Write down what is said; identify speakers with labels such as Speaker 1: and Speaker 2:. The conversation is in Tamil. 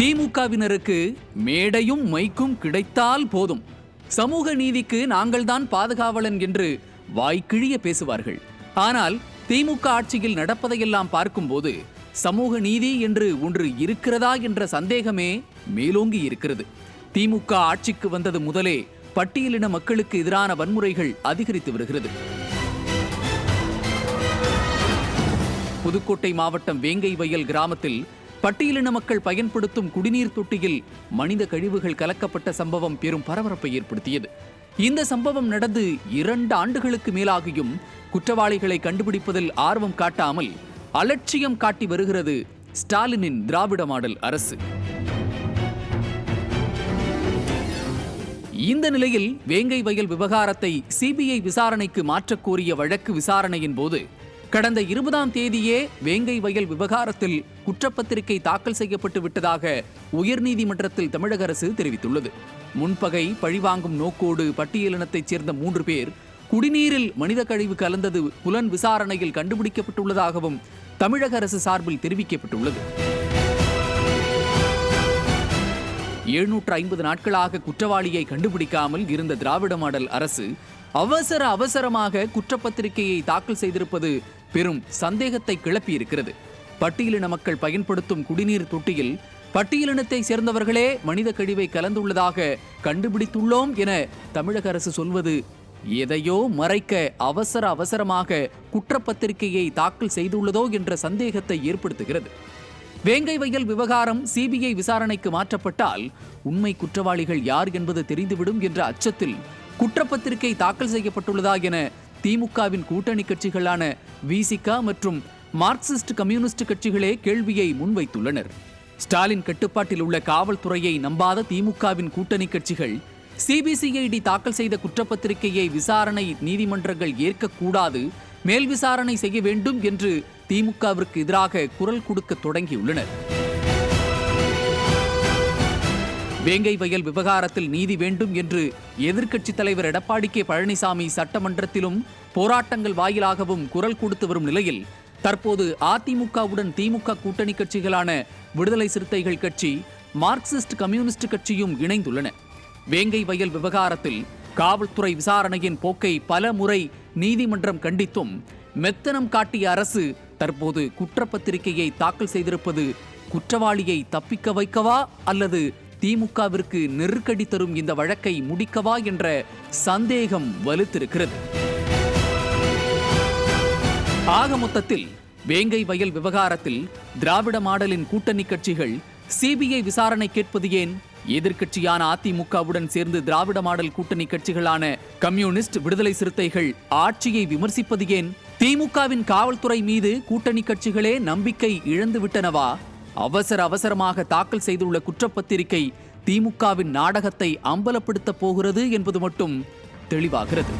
Speaker 1: திமுகவினருக்கு மேடையும் மைக்கும் கிடைத்தால் போதும், சமூக நீதிக்கு நாங்கள்தான் பாதுகாவலன் என்று வாய்க்கிழிய பேசுவார்கள். ஆனால் திமுக ஆட்சியில் நடப்பதையெல்லாம் பார்க்கும்போது சமூக நீதி என்று ஒன்று இருக்கிறதா என்ற சந்தேகமே மேலோங்கி இருக்கிறது. திமுக ஆட்சிக்கு வந்தது முதலே பட்டியலின மக்களுக்கு எதிரான வன்முறைகள் அதிகரித்து வருகிறது. புதுக்கோட்டை மாவட்டம் வேங்கை வயல் கிராமத்தில் பட்டியலின மக்கள் பயன்படுத்தும் குடிநீர் தொட்டியில் மனித கழிவுகள் கலக்கப்பட்ட சம்பவம் பெரும் பரபரப்பை ஏற்படுத்தியது. இந்த சம்பவம் நடந்து 2 ஆண்டுகளுக்கு மேலாகியும் குற்றவாளிகளை கண்டுபிடிப்பதில் ஆர்வம் காட்டாமல் அலட்சியம் காட்டி வருகிறது ஸ்டாலினின் திராவிட மாடல் அரசு. இந்த நிலையில் வேங்கை வயல் விவகாரத்தை சிபிஐ விசாரணைக்கு மாற்றக் கோரிய வழக்கு விசாரணையின் போது கடந்த 20ஆம் தேதியே வேங்கை வயல் விவகாரத்தில் குற்றப்பத்திரிகை தாக்கல் செய்யப்பட்டு விட்டதாக உயர்நீதிமன்றத்தில் தமிழக அரசு தெரிவித்துள்ளது. முன்பகை பழிவாங்கும் நோக்கோடு பட்டியலினத்தைச் சேர்ந்த 3 பேர் குடிநீரில் மனித கழிவு கலந்தது புலன் விசாரணையில் கண்டுபிடிக்கப்பட்டுள்ளதாகவும் தமிழக அரசு சார்பில் தெரிவிக்கப்பட்டுள்ளது. 750 நாட்களாக குற்றவாளியை கண்டுபிடிக்காமல் இருந்த திராவிட மாடல் அரசு அவசரமாக குற்றப்பத்திரிகையை தாக்கல் செய்திருப்பது பெரும் சந்தேகத்தை கிளப்பியிருக்கிறது. பட்டியலின மக்கள் பயன்படுத்தும் குடிநீர் தொட்டியில் பட்டியலினத்தை சேர்ந்தவர்களே மனித கழிவை கலந்துள்ளதாக கண்டுபிடித்துள்ளோம் என தமிழக அரசு சொல்வது எதையோ மறைக்க அவசரமாக குற்றப்பத்திரிகையை தாக்கல் செய்துள்ளதோ என்ற சந்தேகத்தை ஏற்படுத்துகிறது. வேங்கை வயல் விவகாரம் சிபிஐ விசாரணைக்கு மாற்றப்பட்டால் உண்மை குற்றவாளிகள் யார் என்பது தெரிந்துவிடும் என்ற அச்சத்தில் குற்றப்பத்திரிகை தாக்கல் செய்யப்பட்டுள்ளதா என திமுகவின் கூட்டணி கட்சிகளான விசிக மற்றும் மார்க்சிஸ்ட் கம்யூனிஸ்ட் கட்சிகளே கேள்வியை முன்வைத்துள்ளனர். ஸ்டாலின் கட்டுப்பாட்டில் உள்ள காவல்துறையை நம்பாத திமுகவின் கூட்டணி கட்சிகள் சிபிசிஐடி தாக்கல் செய்த குற்றப்பத்திரிகையை விசாரணை நீதிமன்றங்கள் ஏற்கக்கூடாது, மேல் விசாரணை செய்ய வேண்டும் என்று திமுகவிற்கு எதிராக குரல் கொடுக்க தொடங்கியுள்ளனர். வேங்கை வயல் விவகாரத்தில் நீதி வேண்டும் என்று எதிர்க்கட்சித் தலைவர் எடப்பாடி கே பழனிசாமி சட்டமன்றத்திலும் போராட்டங்கள் வாயிலாகவும் குரல் கொடுத்து வரும் நிலையில் தற்போது அதிமுகவுடன் திமுக கூட்டணி கட்சிகளான விடுதலை சிறுத்தைகள் கட்சி, மார்க்சிஸ்ட் கம்யூனிஸ்ட் கட்சியும் இணைந்துள்ளன. வேங்கை வயல் விவகாரத்தில் காவல்துறை விசாரணையின் போக்கை பல முறை நீதிமன்றம் கண்டித்தும் மெத்தனம் காட்டிய அரசு தற்போது குற்றப்பத்திரிகையை தாக்கல் செய்திருப்பது குற்றவாளியை தப்பிக்க வைக்கவா அல்லது திமுகவிற்கு நெருக்கடி தரும் இந்த வழக்கை முடிக்கவா என்ற சந்தேகம் வலுத்திருக்கிறது. ஆக மொத்தத்தில் வேங்கை வயல் விவகாரத்தில் திராவிட மாடலின் கூட்டணி கட்சிகள் சிபிஐ விசாரணை கேட்பது ஏன்? எதிர்க்கட்சியான அதிமுகவுடன் சேர்ந்து திராவிட மாடல் கூட்டணி கட்சிகளான கம்யூனிஸ்ட், விடுதலை சிறுத்தைகள் ஆட்சியை விமர்சிப்பது ஏன்? திமுகவின் காவல்துறை மீது கூட்டணி கட்சிகளே நம்பிக்கை இழந்து விட்டனவா? அவசரமாக தாக்கல் செய்துள்ள குற்றப்பத்திரிகை திமுகவின் நாடகத்தை அம்பலப்படுத்த போகிறது என்பது மட்டும் தெளிவாகிறது.